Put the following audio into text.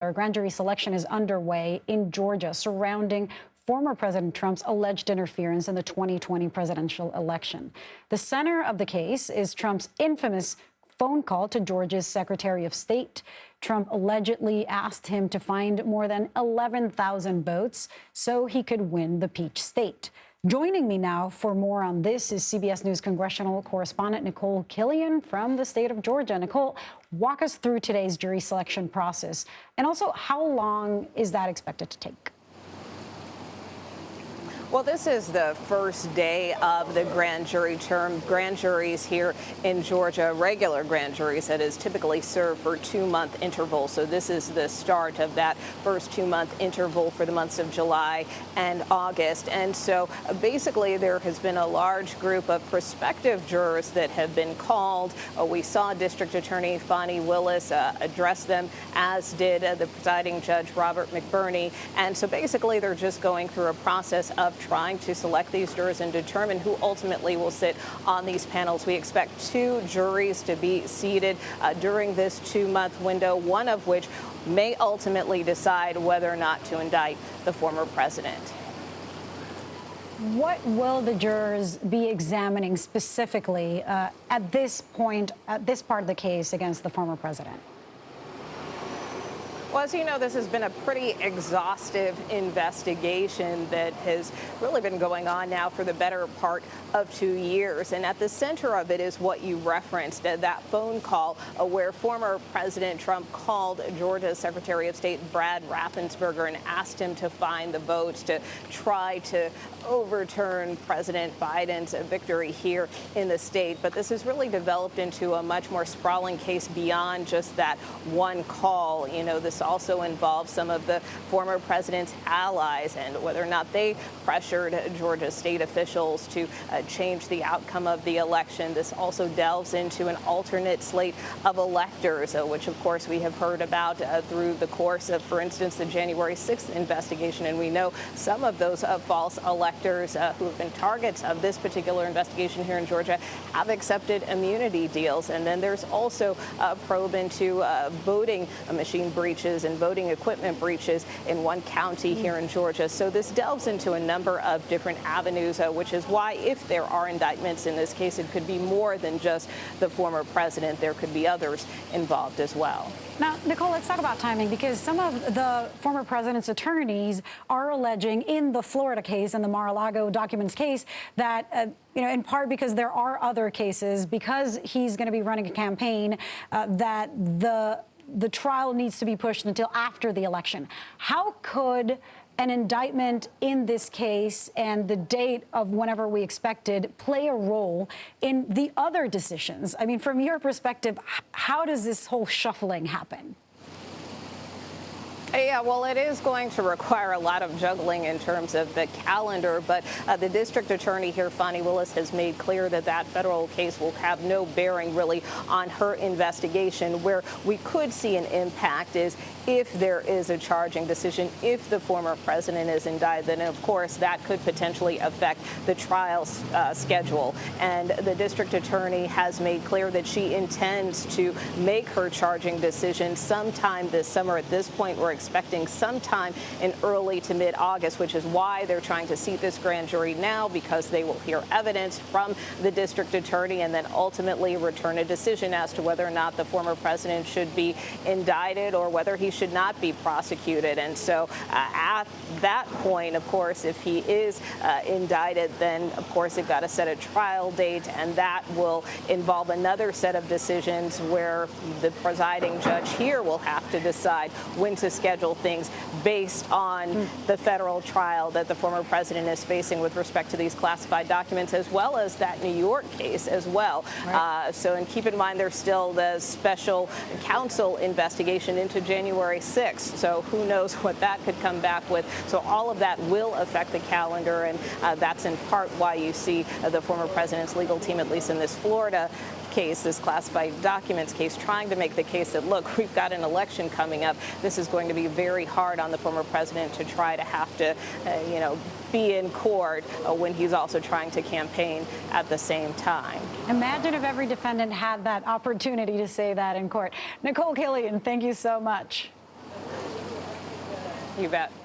A grand jury selection is underway in Georgia surrounding former President Trump's alleged interference in the 2020 presidential election. The center of the case is Trump's infamous phone call to Georgia's Secretary of State. Trump allegedly asked him to find more than 11,000 votes so he could win the Peach State. Joining me now for more on this is CBS News congressional correspondent Nikole Killion from the state of Georgia. Nikole, walk us through today's jury selection process, and also how long is that expected to take? Well, this is the first day of the grand jury term. Grand juries here in Georgia, regular grand juries, that is, typically serve for 2-month intervals. So this is the start of that first 2-month interval for the months of July and August. And so basically there has been a large group of prospective jurors that have been called. We saw District Attorney Fani Willis address them, as did the presiding judge, Robert McBurney. And so basically they're just going through a process of trying to select these jurors and determine who ultimately will sit on these panels. We expect 2 juries to be seated during this 2-month window, one of which may ultimately decide whether or not to indict the former president. What will the jurors be examining specifically at this point, at this part of the case against the former president? Well, as you know, this has been a pretty exhaustive investigation that has really been going on now for the better part of 2 years. And at the center of it is what you referenced, that phone call where former President Trump called Georgia's Secretary of State, Brad Raffensperger, and asked him to find the votes to try to overturn President Biden's victory here in the state. But this has really developed into a much more sprawling case beyond just that one call. You know, this also involves some of the former president's allies and whether or not they pressured Georgia state officials to change the outcome of the election. This also delves into an alternate slate of electors, which of course we have heard about through the course of, for instance, the January 6th investigation. And we know some of those false electors who have been targets of this particular investigation here in Georgia have accepted immunity deals. And then there's also a probe into voting machine breaches and voting equipment breaches in one county here in Georgia. So this delves into a number of different avenues, which is why if there are indictments in this case, it could be more than just the former president. There could be others involved as well. Now, Nikole, let's talk about timing, because some of the former president's attorneys are alleging in the Florida case and the Mar-a-Lago documents case that, in part because there are other cases, because he's going to be running a campaign, that the trial needs to be pushed until after the election. How could an indictment in this case and the date of whenever we expected play a role in the other decisions? I mean, from your perspective, how does this whole shuffling happen? Yeah, well, it is going to require a lot of juggling in terms of the calendar, but the district attorney here, Fani Willis, has made clear that that federal case will have no bearing really on her investigation. Where we could see an impact is if there is a charging decision, if the former president is indicted, then of course that could potentially affect the trial schedule. And the district attorney has made clear that she intends to make her charging decision sometime this summer. At this point, we're expecting sometime in early to mid-August, which is why they're trying to seat this grand jury now, because they will hear evidence from the district attorney and then ultimately return a decision as to whether or not the former president should be indicted or whether he should not be prosecuted. And so at that point, of course, if he is indicted, then of course they've got to set a trial date, and that will involve another set of decisions where the presiding judge here will have to decide when to schedule things based on the federal trial that the former president is facing with respect to these classified documents, as well as that New York case as well. Right. And keep in mind, there's still the special counsel investigation into January 6th. So who knows what that could come back with. So all of that will affect the calendar, and that's in part why you see the former president's legal team, at least in this Florida case, this classified documents case, trying to make the case that, look, we've got an election coming up. This is going to be very hard on the former president to try to have to, be in court when he's also trying to campaign at the same time. Imagine if every defendant had that opportunity to say that in court. Nikole Killion, thank you so much. You bet.